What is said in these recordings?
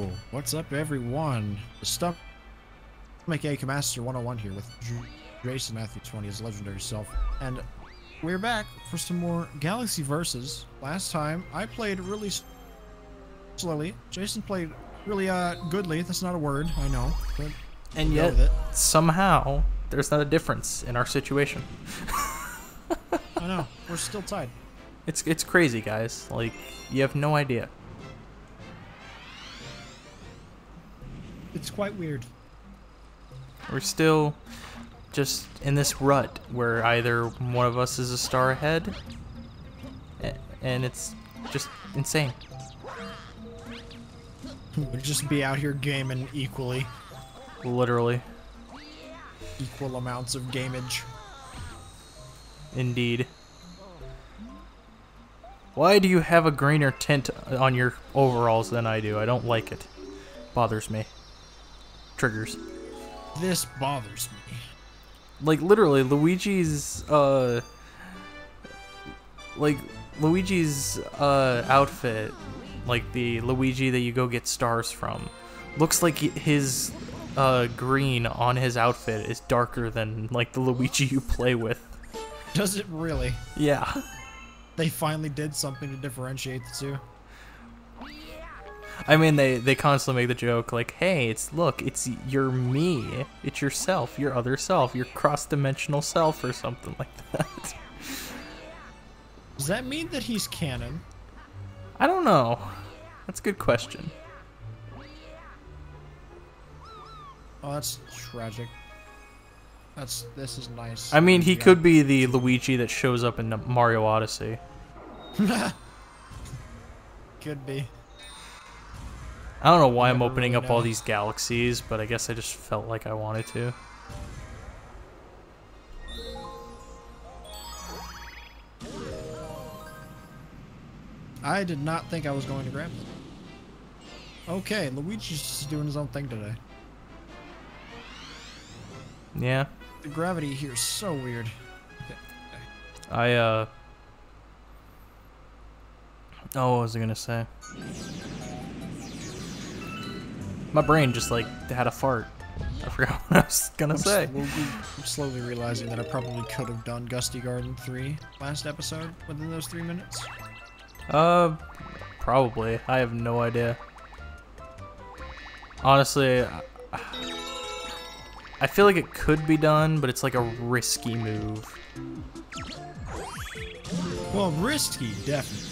Yo, what's up everyone? Stomach Ache Master 101 here with Jason Matthew 20 his legendary self. And we're back for some more Galaxy Versus. Last time I played really slowly. Jason played really goodly. That's not a word, I know. But and yet, somehow, there's not a difference in our situation. I know. We're still tied. It's crazy, guys. Like, you have no idea. It's quite weird. We're still just in this rut where either one of us is a star ahead, and it's just insane. We'd just be out here gaming equally. Literally. Equal amounts of gamage. Indeed. Why do you have a greener tint on your overalls than I do? I don't like it. Bothers me. Triggers. This bothers me. Like, literally, Luigi's outfit, like the Luigi that you go get stars from, looks like his green on his outfit is darker than, like, the Luigi you play with. Does it really? Yeah. They finally did something to differentiate the two. I mean, they constantly make the joke, like, hey, look, you're me. It's yourself, your other self, your cross-dimensional self or something like that. Does that mean that he's canon? I don't know. That's a good question. Oh, that's tragic. This is nice. I mean, he could be the Luigi that shows up in Mario Odyssey. Could be. I don't know why I'm opening up all these galaxies, but I guess I just felt like I wanted to. I did not think I was going to grab them. Okay, Luigi's just doing his own thing today. Yeah. The gravity here is so weird. Oh, what was I gonna say? My brain just, like, had a fart. I forgot what I was gonna say. I'm slowly realizing that I probably could have done Gusty Garden 3 last episode within those 3 minutes. Probably. I have no idea. Honestly, I feel like it could be done, but it's like a risky move. Well, risky, definitely.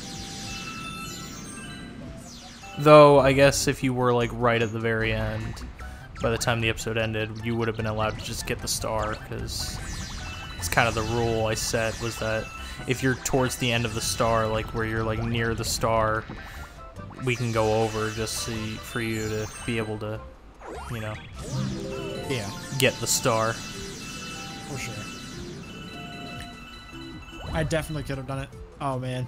Though, I guess if you were, like, right at the very end, by the time the episode ended, you would have been allowed to just get the star, because it's kind of the rule I set, was that if you're towards the end of the star, like, where you're, like, near the star, we can go over just for you to be able to, you know, yeah, get the star. For sure. I definitely could have done it. Oh, man.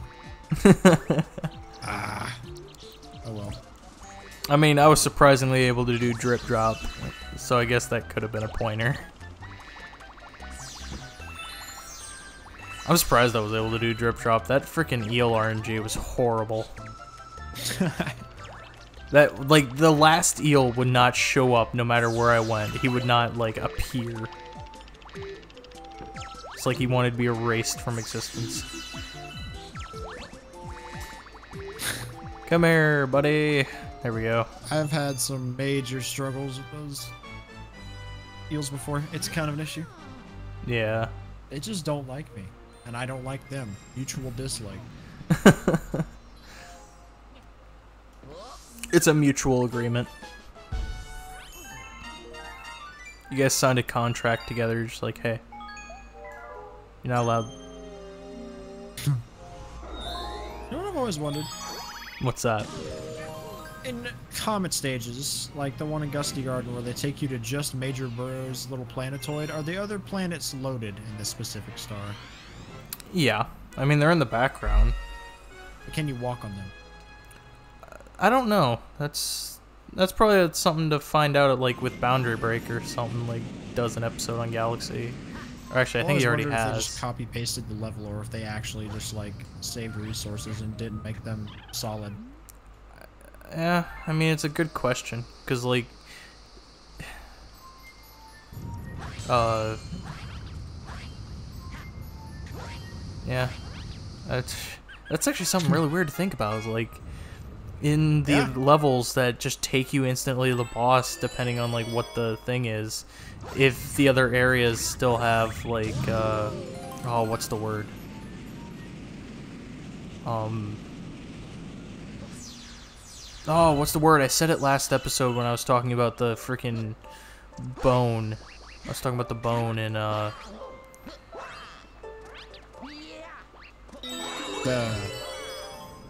Oh well. I mean, I was surprisingly able to do drip drop, so I guess that could have been a pointer. I'm surprised I was able to do drip drop. That freaking eel RNG was horrible. That, like, the last eel would not show up no matter where I went. He would not, like, appear. It's like he wanted to be erased from existence. Come here, buddy. There we go. I've had some major struggles with those eels before. It's kind of an issue. Yeah. They just don't like me, and I don't like them. Mutual dislike. It's a mutual agreement. You guys signed a contract together, just like, hey, you're not allowed. You know what I've always wondered? What's that? In comet stages, like the one in Gusty Garden where they take you to just Major Burrow's little planetoid, are the other planets loaded in this specific star? Yeah. I mean, they're in the background. Or can you walk on them? I don't know. That's probably something to find out at, like, with Boundary Break or something, like, does an episode on Galaxy. Or actually, I think he already has. If they just copy-pasted the level, or if they actually just, like, saved resources and didn't make them solid. Yeah, I mean, it's a good question, because, like, yeah, that's actually something really weird to think about, is, like, in the levels that just take you instantly to the boss, depending on, like, what the thing is, if the other areas still have, like, oh, what's the word? Oh, what's the word? I said it last episode when I was talking about the freaking bone. I was talking about the bone in, I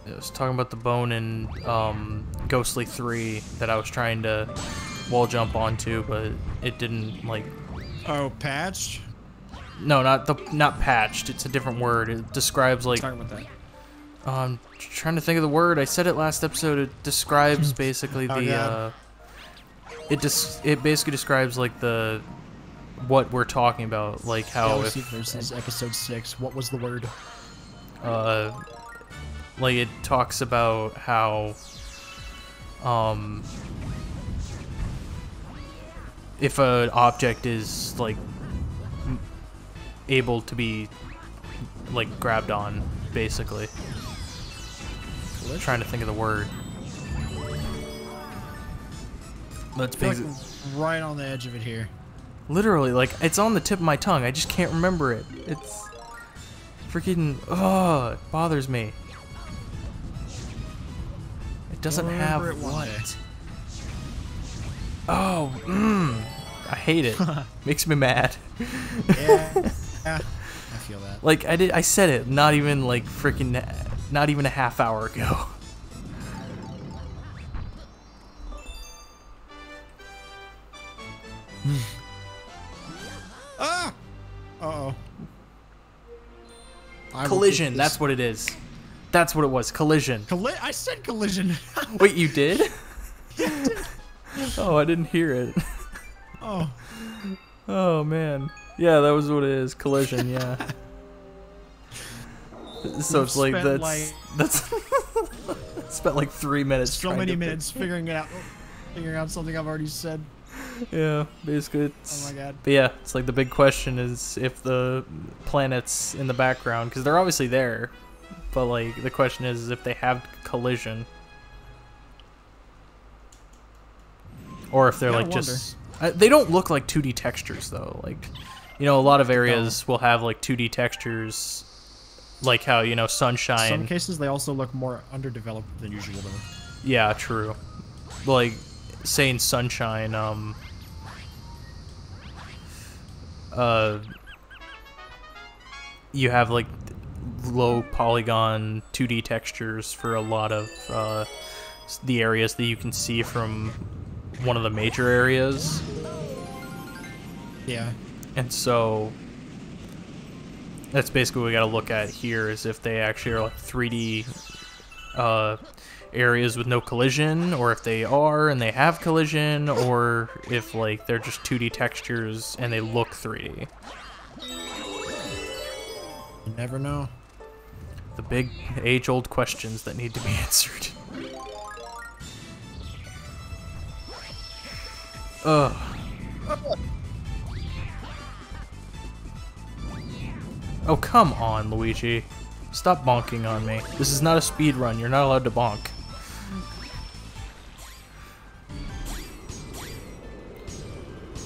was talking about the bone in, Ghostly 3 that I was trying to wall jump onto, but it didn't, like... Oh, patched? No, not patched. It's a different word. It describes, like... Talking about that. I'm trying to think of the word. I said it last episode. It describes basically the, it basically describes, like, the... what we're talking about, like how Galaxy versus episode 6. What was the word? Like, it talks about how, if an object is, like, able to be, like, grabbed on, basically. I'm trying to think of the word. That's basically like right on the edge of it here. Literally, like, it's on the tip of my tongue. I just can't remember it. It's freaking, it bothers me. It doesn't have what? Oh, I hate it. Makes me mad. Yeah, I feel that. Like, I said it not even, like, freaking, not even a half hour ago. Ah! Uh-oh. Collision, that's what it is. That's what it was, collision. I said collision. Wait, you did? Yeah, I did. Oh, I didn't hear it. Oh. Oh, man. Yeah, that was what it is, collision, yeah. So it's like, that's spent like 3 minutes so many minutes figuring out something I've already said. Yeah, basically it's... Oh my god. But yeah, it's like the big question is if the planets in the background, because they're obviously there, but like the question is if they have collision. Or if they're like just... they don't look like 2D textures though, like, you know, a lot of areas will have like 2D textures, like how, you know, Sunshine... In some cases they also look more underdeveloped than usual though. Yeah, true. Like, saying Sunshine, you have like low polygon 2D textures for a lot of the areas that you can see from one of the major areas. Yeah. And so that's basically what we gotta look at here, is if they actually are like 3D areas with no collision, or if they are and they have collision, or if like they're just 2D textures and they look 3D. You never know. The big age-old questions that need to be answered. Ugh. Oh, come on, Luigi. Stop bonking on me. This is not a speed run. You're not allowed to bonk.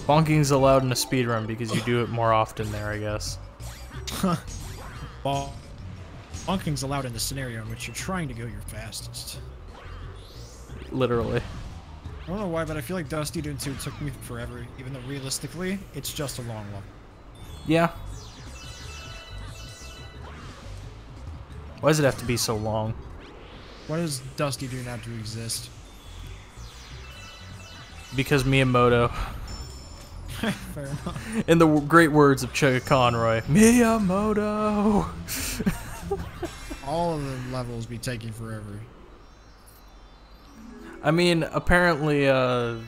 Bonking's allowed in a speed run because you do it more often there, I guess. Bonking's allowed in the scenario in which you're trying to go your fastest. Literally. I don't know why, but I feel like Dusty Dune 2 took me forever, even though realistically, it's just a long one. Yeah. Why does it have to be so long? Why does Dusty Dune have to exist? Because Miyamoto. Fair enough. In the great words of Chugga Conroy, Miyamoto! All of the levels be taking forever. I mean, apparently, oh,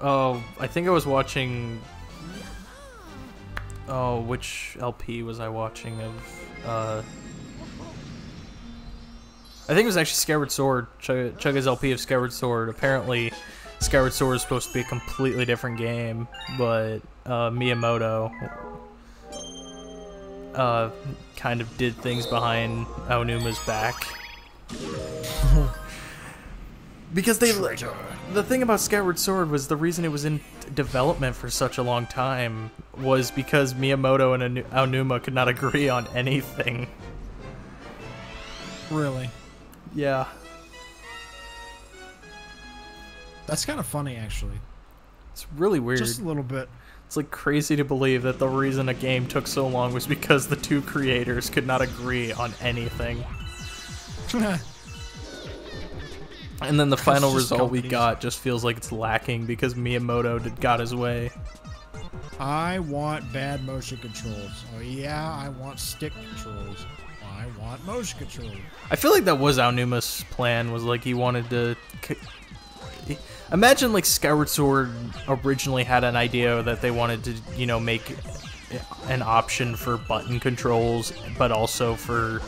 I think I was watching... Oh, which LP was I watching of? I I think it was actually Skyward Sword, Chugga's LP of Skyward Sword. Apparently, Skyward Sword is supposed to be a completely different game, but Miyamoto kind of did things behind Aonuma's back. Because the thing about Skyward Sword was the reason it was in development for such a long time was because Miyamoto and Aonuma could not agree on anything. Really? Yeah. That's kind of funny, actually. It's really weird. Just a little bit. It's like crazy to believe that the reason a game took so long was because the two creators could not agree on anything. And then the final result we got just feels like it's lacking because Miyamoto got his way. I want bad motion controls. Oh yeah, I want stick controls. I want motion controls. I feel like that was Aonuma's plan, was like he wanted to... Imagine like Skyward Sword originally had an idea that they wanted to, you know, make an option for button controls, but also for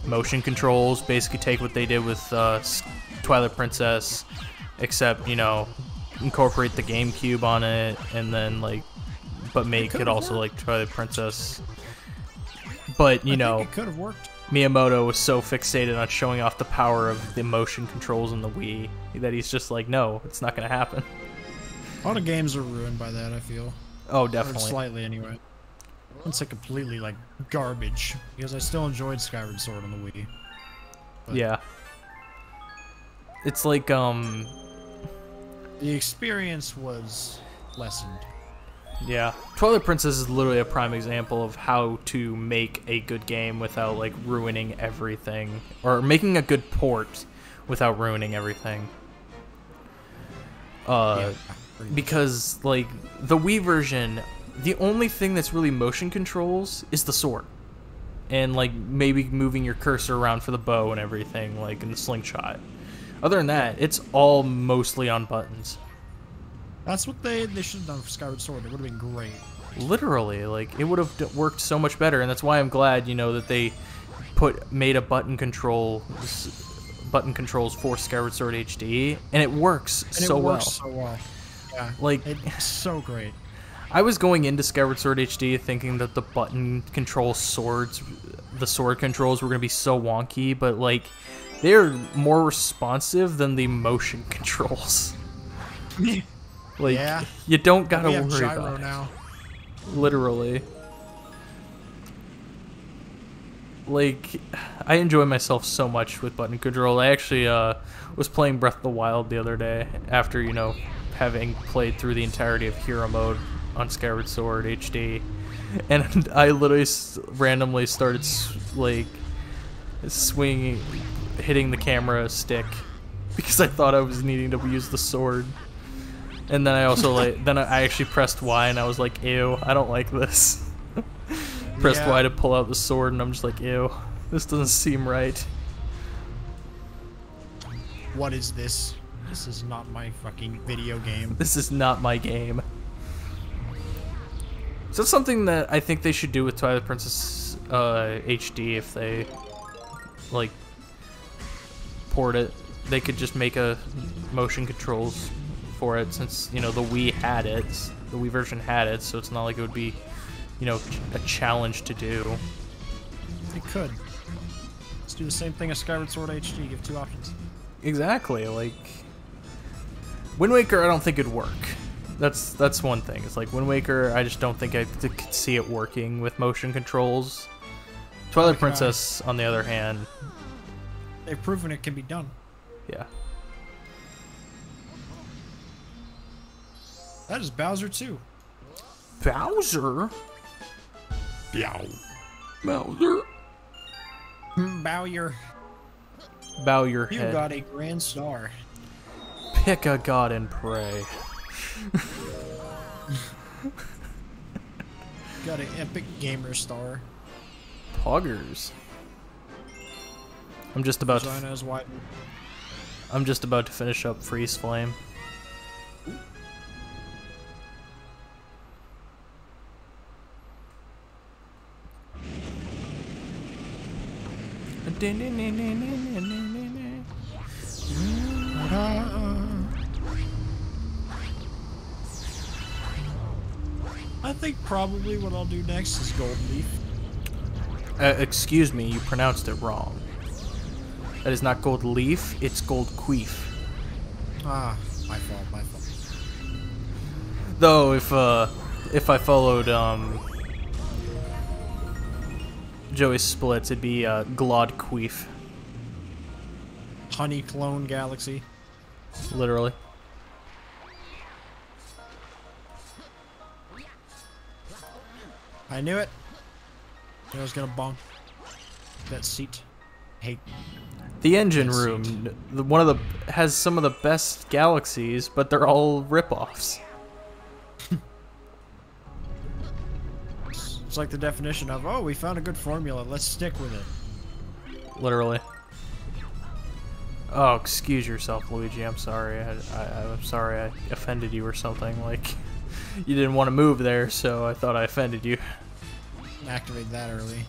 motion controls. Basically take what they did with Twilight Princess, except, you know, incorporate the GameCube on it, and then like, but make it also like Twilight Princess. But you know, it could have worked. Miyamoto was so fixated on showing off the power of the motion controls in the Wii that he's just like, no, it's not gonna happen. A lot of games are ruined by that, I feel. Oh, definitely. Or slightly, anyway. It's like completely like garbage because I still enjoyed Skyward Sword on the Wii. But yeah. It's like, the experience was lessened. Yeah. Twilight Princess is literally a prime example of how to make a good game without, like, ruining everything. Or making a good port without ruining everything. Because, like, the Wii version, the only thing that's really motion controls is the sword. And, like, maybe moving your cursor around for the bow and everything, like, in the slingshot. Other than that, it's all mostly on buttons. That's what they should have done for Skyward Sword. It would have been great. Literally, like, it would have worked so much better, and that's why I'm glad, you know, that they made a button controls for Skyward Sword HD, and it works so well. Yeah, like, it's so great. I was going into Skyward Sword HD thinking that the button control swords, the sword controls were going to be so wonky, but, like, they're more responsive than the motion controls. Like, yeah. You don't gotta worry about it. Now. Literally. Like, I enjoy myself so much with button control. I actually was playing Breath of the Wild the other day after, you know, having played through the entirety of Hero Mode on Skyward Sword HD. And I literally randomly started, like, swinging, hitting the camera stick because I thought I was needing to use the sword. And then I also, like, then I actually pressed Y and I was like, ew, I don't like this. Pressed Y to pull out the sword and I'm just like, ew, this doesn't seem right. What is this? This is not my fucking video game. This is not my game. So that's something that I think they should do with Twilight Princess HD if they, like, port it. They could just make a motion controls for it, since, you know, the Wii had it, the Wii version had it, so it's not like it would be, you know, a challenge to do. They could. Let's do the same thing as Skyward Sword HD, give 2 options. Exactly, like, Wind Waker I don't think it'd work. That's one thing. It's like Wind Waker, I just don't think I could see it working with motion controls. Twilight Princess, on the other hand, they've proven it can be done. Yeah. That is Bowser too. Bowser? Bowser? Bow your head. You got a grand star. Pick a god and pray. Got an epic gamer star. Poggers. I'm just about to finish up Freeze Flame. I think probably what I'll do next is Gold Leaf. Excuse me, you pronounced it wrong. That is not gold leaf, it's gold queef. Ah, my fault, my fault. Though if I followed Joey's splits, it'd be glod queef. Honey Clone Galaxy. Literally. I knew it. I was gonna bonk that seat. Hate. The engine room, one of the has some of the best galaxies, but they're all ripoffs. It's like the definition of, oh, we found a good formula, let's stick with it. Literally. Oh, excuse yourself, Luigi. I'm sorry. I'm sorry I offended you or something. Like, you didn't want to move there, so I thought I offended you. Activate that early.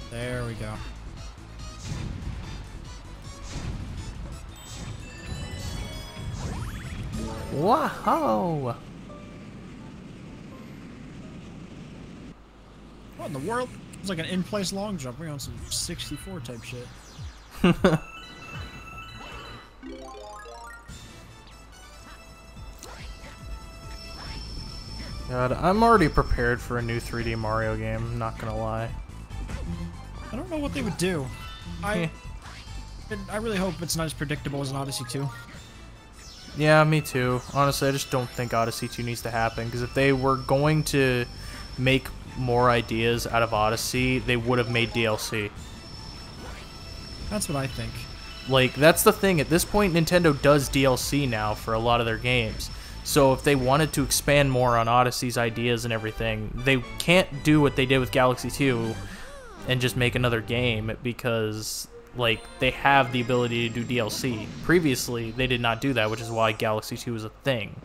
There we go. Wow! What in the world? It's like an in-place long jump. We're on some 64 type shit. God, I'm already prepared for a new 3D Mario game, not gonna lie. I don't know what they would do. I really hope it's not as predictable as an Odyssey 2. Yeah, me too. Honestly, I just don't think Odyssey 2 needs to happen, because if they were going to make more ideas out of Odyssey, they would have made DLC. That's what I think. Like, that's the thing. At this point, Nintendo does DLC now for a lot of their games. So if they wanted to expand more on Odyssey's ideas and everything, they can't do what they did with Galaxy 2 and just make another game, because, like, they have the ability to do DLC. Previously, they did not do that, which is why Galaxy 2 was a thing.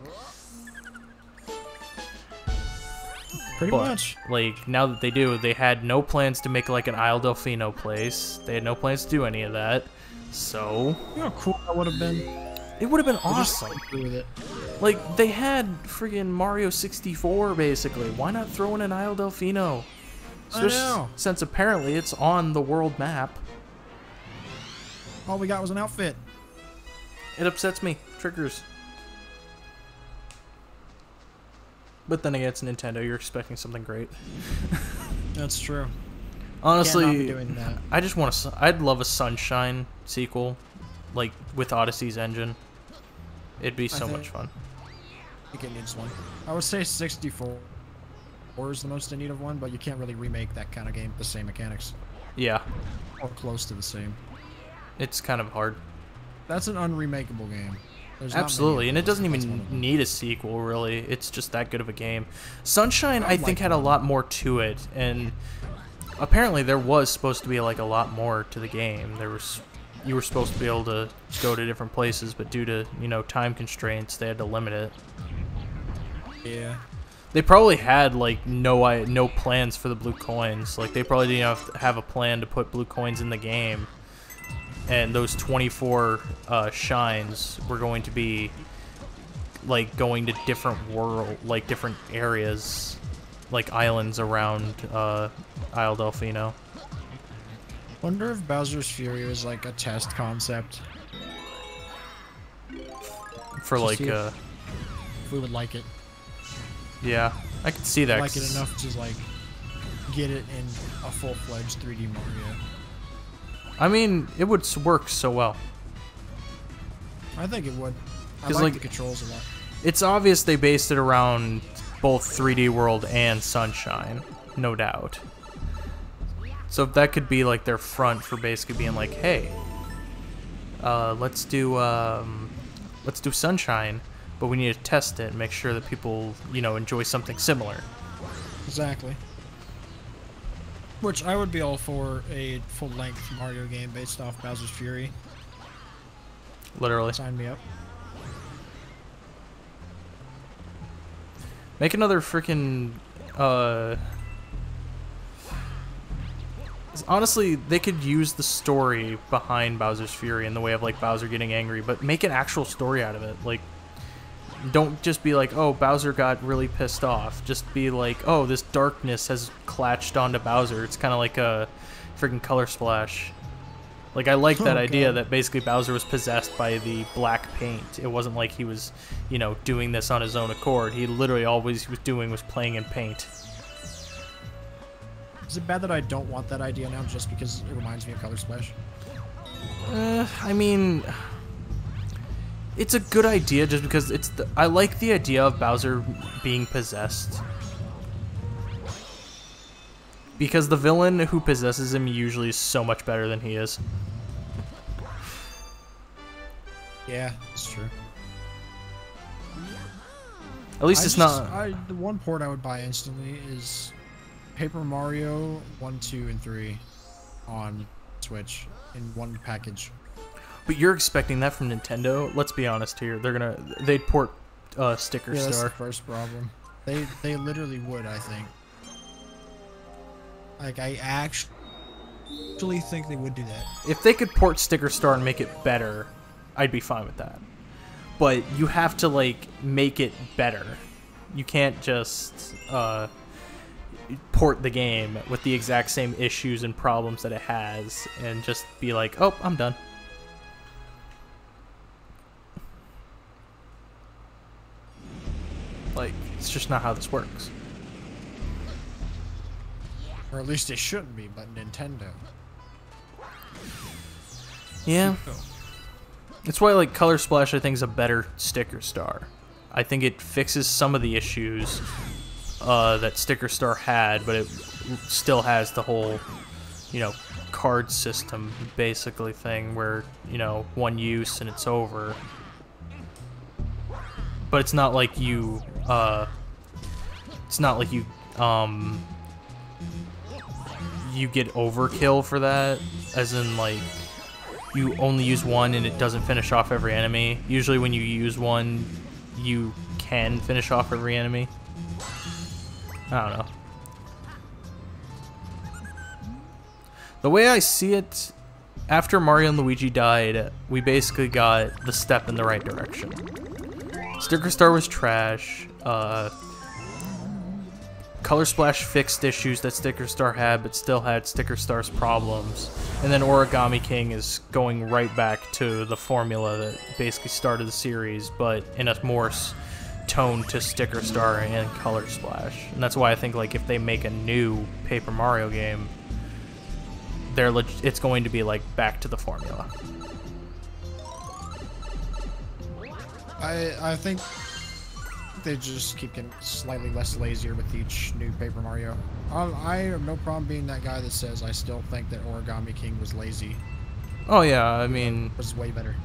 Pretty much. Like, now that they do, they had no plans to make, like, an Isle Delfino place. They had no plans to do any of that. So... You know how cool that would have been? It would have been awesome. With it. Like, they had friggin' Mario 64, basically. Why not throw in an Isle Delfino? I know. Since apparently it's on the world map. All we got was an outfit. It upsets me. Triggers. But then again, it's Nintendo. You're expecting something great. That's true. Honestly, Can't not be doing that. I just want to... I'd love a Sunshine sequel, like, with Odyssey's engine. It'd be so much fun. I think it needs one. I would say 64 is the most in need of one, but you can't really remake that kind of game with the same mechanics. Yeah. Or close to the same. It's kind of hard. That's an unremakeable game. Absolutely, and it doesn't even need a sequel, really. It's just that good of a game. Sunshine, I think, had a lot more to it, and apparently there was supposed to be, like, a lot more to the game. You were supposed to be able to go to different places, but due to, you know, time constraints, they had to limit it. Yeah. They probably had, like, no plans for the blue coins. Like, they probably didn't have a plan to put blue coins in the game. And those 24 shines were going to be, like, going to different different areas, like islands around Isle Delfino. Wonder if Bowser's Fury was like a test concept. For like, if we would like it. Yeah, I could see that. Like it enough to like get it in a full-fledged 3D Mario. I mean, it would work so well. I think it would. I like the controls a lot. It's obvious they based it around both 3D World and Sunshine, no doubt. So if that could be like their front for basically being like, hey, let's do Sunshine, but we need to test it and make sure that people, you know, enjoy something similar. Exactly. Which I would be all for a full-length Mario game based off Bowser's Fury. Literally. Sign me up. Make another freaking Honestly, they could use the story behind Bowser's Fury in the way of like Bowser getting angry, but make an actual story out of it. Like, don't just be like, oh, Bowser got really pissed off. Just be like, oh, this darkness has clatched onto Bowser. It's kind of like a freaking Color Splash. Like, I like that idea that basically Bowser was possessed by the black paint. It wasn't like he was, you know, doing this on his own accord. He literally always he was doing was playing in paint. Is it bad that I don't want that idea now just because it reminds me of Color Splash? I mean, it's a good idea just because I like the idea of Bowser being possessed. Because the villain who possesses him usually is so much better than he is. Yeah, that's true. At least it's not... The one port I would buy instantly is Paper Mario 1, 2, and 3 on Switch in one package. But you're expecting that from Nintendo? Let's be honest here. They'd port Sticker Star. That's the first problem. They literally would, I think. Like, I actually think they would do that. If they could port Sticker Star and make it better, I'd be fine with that. But you have to, like, make it better. You can't just port the game with the exact same issues and problems that it has and just be like, oh, I'm done. Like, it's just not how this works. Or at least it shouldn't be, but Nintendo. Yeah. That's why, like, Color Splash, I think, is a better Sticker Star. I think it fixes some of the issues that Sticker Star had, but it still has the whole, you know, card system, basically, thing where, you know, one use and it's over. But it's not like you, you get overkill for that, as in, like, you only use one and it doesn't finish off every enemy. Usually when you use one, you can finish off every enemy. I don't know. The way I see it, after Mario and Luigi died, we basically got the step in the right direction. Sticker Star was trash. Color Splash fixed issues that Sticker Star had, but still had Sticker Star's problems. And then Origami King is going right back to the formula that basically started the series, but in a more tone to Sticker Star and Color Splash. And that's why I think, like, if they make a new Paper Mario game, it's going to be, like, back to the formula. I think they just keep getting slightly less lazier with each new Paper Mario. I have no problem being that guy that says I still think that Origami King was lazy. Oh yeah, I mean, it was way better.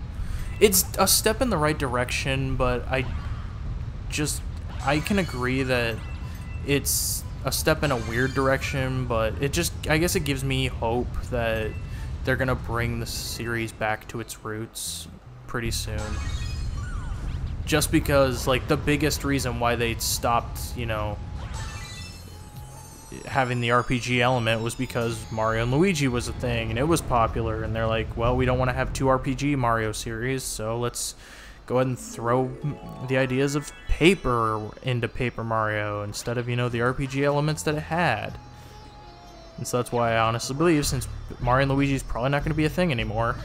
It's a step in the right direction, but I can agree that it's a step in a weird direction, but I guess it gives me hope that they're gonna bring the series back to its roots pretty soon. Just because, like, the biggest reason why they stopped, you know, having the RPG element was because Mario and Luigi was a thing, and it was popular, and they're like, well, we don't want to have two RPG Mario series, so let's go ahead and throw the ideas of paper into Paper Mario instead of, you know, the RPG elements that it had. And so that's why I honestly believe, since Mario and Luigi is probably not going to be a thing anymore,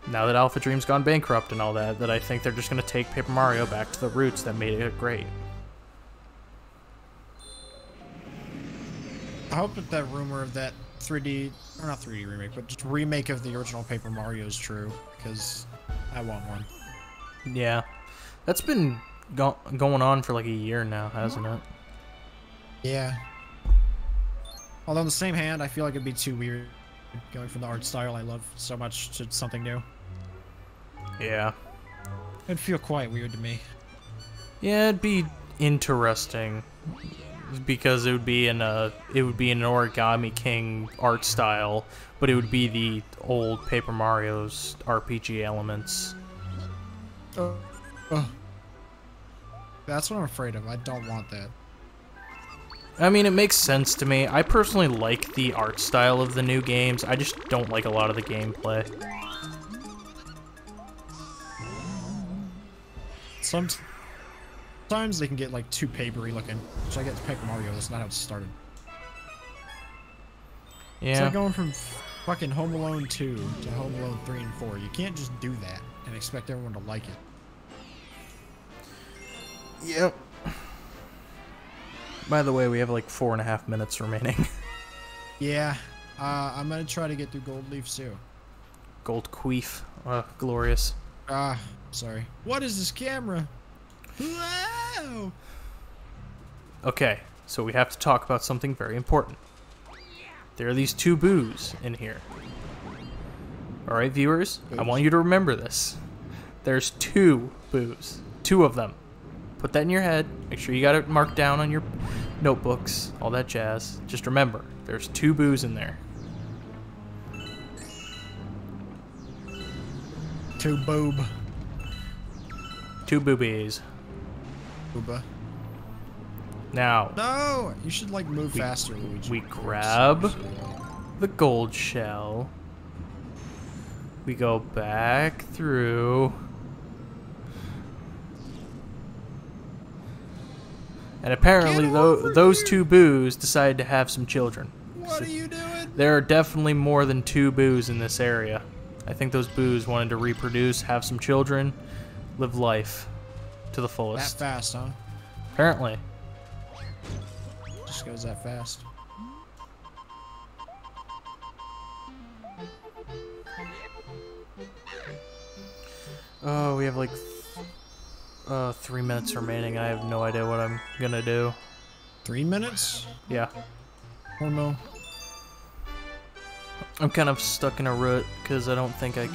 now that Alpha Dream's gone bankrupt and all that, that I think they're just going to take Paper Mario back to the roots that made it great. I hope that that rumor of that 3D, or not 3D remake, but just remake of the original Paper Mario is true, because I want one. Yeah. That's been going on for like a year now, hasn't it? Yeah. Although on the same hand, I feel like it'd be too weird going from the art style I love so much to something new. Yeah. It'd feel quite weird to me. Yeah, it'd be interesting because it would be an Origami King art style, but it would be the old Paper Mario's RPG elements. That's what I'm afraid of. I don't want that. I mean, it makes sense to me. I personally like the art style of the new games. I just don't like a lot of the gameplay. Sometimes they can get like too papery looking, which I get to Paper Mario. That's not how it started. Yeah. It's like going from fucking Home Alone 2 to Home Alone 3 and 4. You can't just do that and expect everyone to like it. Yep. By the way, we have like 4.5 minutes remaining. Yeah. I'm gonna try to get through Gold Leaf too. Gold Queef. Glorious. Sorry. What is this camera? Wow! Okay, so we have to talk about something very important. There are these 2 boos in here. Alright, viewers, Boos. I want you to remember this. There's 2 boos. 2 of them. Put that in your head. Make sure you got it marked down on your notebooks, all that jazz. Just remember, there's 2 boos in there. 2 boob. 2 boobies. Booba. Now, No! You should like move faster, Luigi. we grab the gold shell. We go back through. And apparently those 2 boos decided to have some children. What are you doing? There are definitely more than 2 boos in this area. I think those boos wanted to reproduce, have some children, live life to the That fullest. fast, huh? Apparently. Just goes that fast. Oh, we have like 3 minutes remaining. I have no idea what I'm gonna do. 3 minutes? Yeah. Oh no. I'm kind of stuck in a rut because I don't think I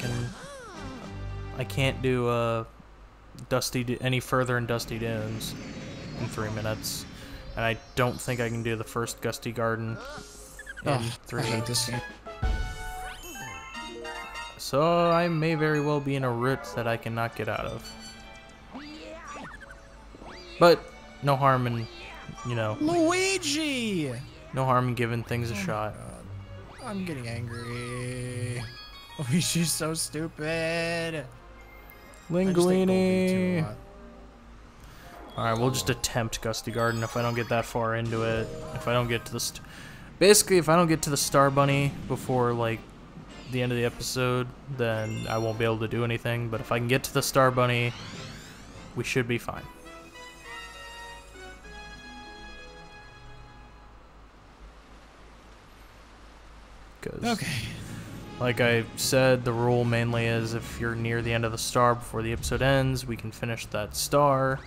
can't do any further in Dusty Dunes in 3 minutes, and I don't think I can do the first Gusty Garden in 3 I hate minutes. this game. So I may very well be in a rut that I cannot get out of. But no harm in, you know, Luigi! no harm in giving things a shot. God. I'm getting angry. Luigi's so stupid. Linguini. Alright, we'll just attempt Gusty Garden if I don't get that far into it. If I don't get to the... Basically, if I don't get to the Star Bunny before, like, the end of the episode, then I won't be able to do anything. But if I can get to the Star Bunny, we should be fine. Okay. Like I said, the rule mainly is if you're near the end of the star before the episode ends, we can finish that star.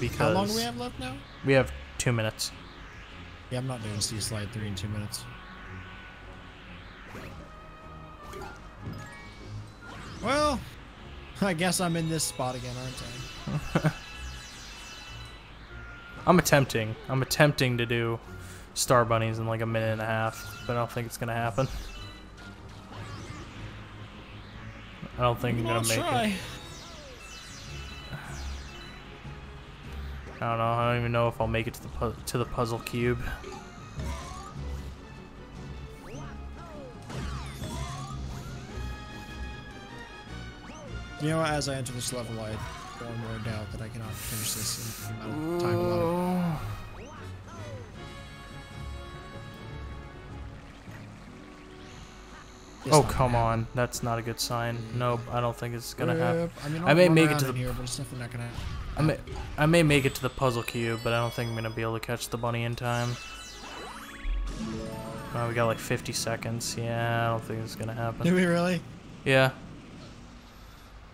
Because How long do we have left now? we have 2 minutes. Yeah, I'm not doing Sea Slide 3 in 2 minutes. Well, I guess I'm in this spot again, aren't I? I'm attempting to do Star Bunnies in like a minute and a half, but I don't think it's gonna happen. I don't think I'm gonna make it. I don't know. I don't even know if I'll make it to the puzzle cube. You know, as I enter this level, I have more and more doubt that I cannot finish this in the amount of time allotted. It's Oh, not come gonna on. That's not a good sign. Nope, I don't think it's gonna happen. Yep. I mean, I may I'll make run it to around the in here, but it's definitely not gonna happen. I may make it to the puzzle cube, but I don't think I'm gonna be able to catch the bunny in time. We got like 50 seconds. Yeah, I don't think it's gonna happen. Do we really? Yeah.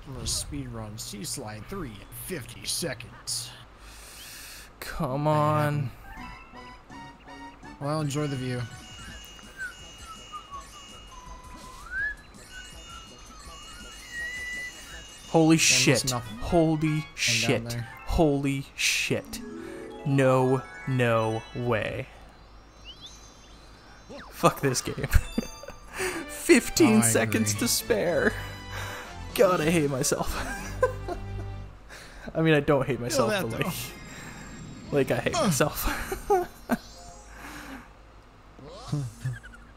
I'm gonna speedrun Sea Slide 3 in 50 seconds. Come on. Well, enjoy the view. Holy there's shit. nothing. Holy shit. there. Holy shit. No way. Fuck this game. 15 I seconds agree. to spare. God, I hate myself. I mean, I don't hate myself, that, but like... Like, I hate myself.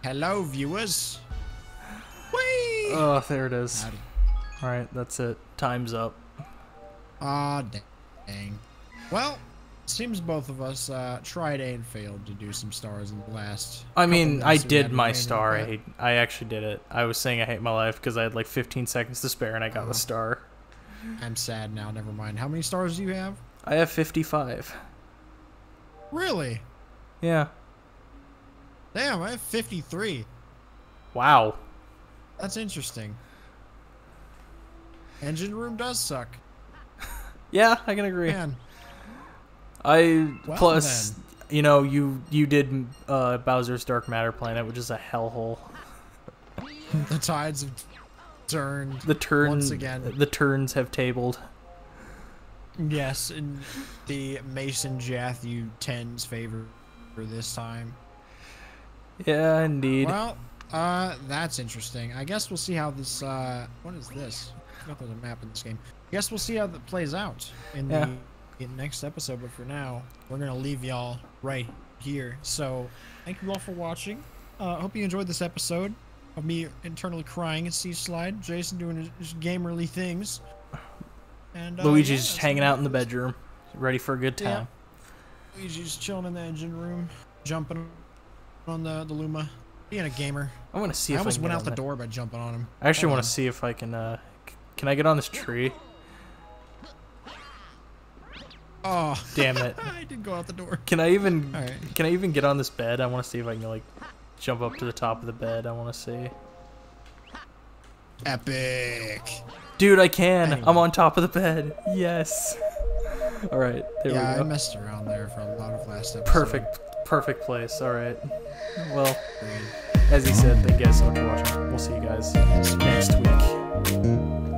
Hello, viewers. Whee! Oh, there it is. Howdy. Alright, that's it. Time's up. Aw, dang. Well, seems both of us tried and failed to do some stars in the last. I mean, I minutes we did had my remaining, star. but I actually did it. I was saying I hate my life because I had like 15 seconds to spare and I got the star. I'm sad now. Never mind. How many stars do you have? I have 55. Really? Yeah. Damn, I have 53. Wow. That's interesting. Engine room does suck. Yeah, I can agree. Man. Well, Then. you know, you did Bowser's Dark Matter Planet, which is a hellhole. The tides have turned. Once again. The turns have tabled. Yes, in the Mason Jathu 10's favor for this time. Yeah, indeed. Well, that's interesting. I guess we'll see how this, what is this? I forgot there's a map in this game. I guess we'll see how that plays out in the next episode, but for now, we're going to leave y'all right here. So, thank you all for watching. Hope you enjoyed this episode of me internally crying at Sea Slide, Jason doing his gamerly things. And Luigi's just hanging out in the bedroom, ready for a good time. Yeah. Luigi's chilling in the engine room, jumping on the Luma, being a gamer. I want to see I if almost I can went get out the on door by jumping on him. I actually want to see if I can I get on this tree? Oh, damn it. I didn't go out the door. Can I even All right. can I even get on this bed? I want to see if I can like jump up to the top of the bed. I want to see. Epic. Dude, I can. Anyway. I'm on top of the bed. Yes. All right, there we Yeah, I go. messed around there for a lot of last episode. Perfect place. All right. Well, Great. as he said, thank you guys so much for watching. We'll see you guys next week.